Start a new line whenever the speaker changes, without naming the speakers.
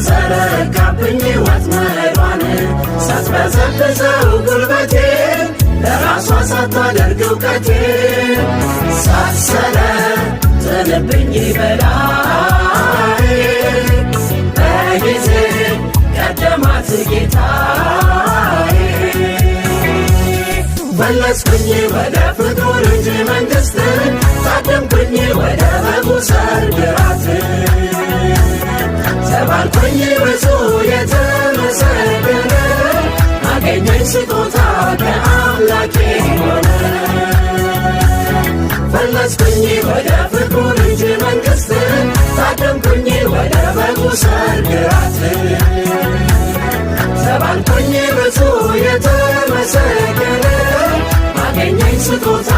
ዘረጋብኝ ወጥመዷን ሳትበዘብዘው ጉልበቴን ለራሷ ሳታደርግ እውቀቴን ሳትሰለጥንብኝ በላይ በጊዜ ቀደማት ጌታዬ መለስኩኝ ወደ ፍጡር እንጂ መንግሥት ታደምኩኝ ወደ በጉ ሰርግ ራት ተባልኩኝ ብዙ የተመሰገነ አገኘኝ ስጦታ ከአምላኬ ሆነ መለስኩኝ ወደ ፍጡር እንጂ መንግሥት ታደምኩኝ ወደ በጉ ሰርግ ራት ተባልኩኝ ብዙ የተመሰገነ አገኘኝ ስጦታ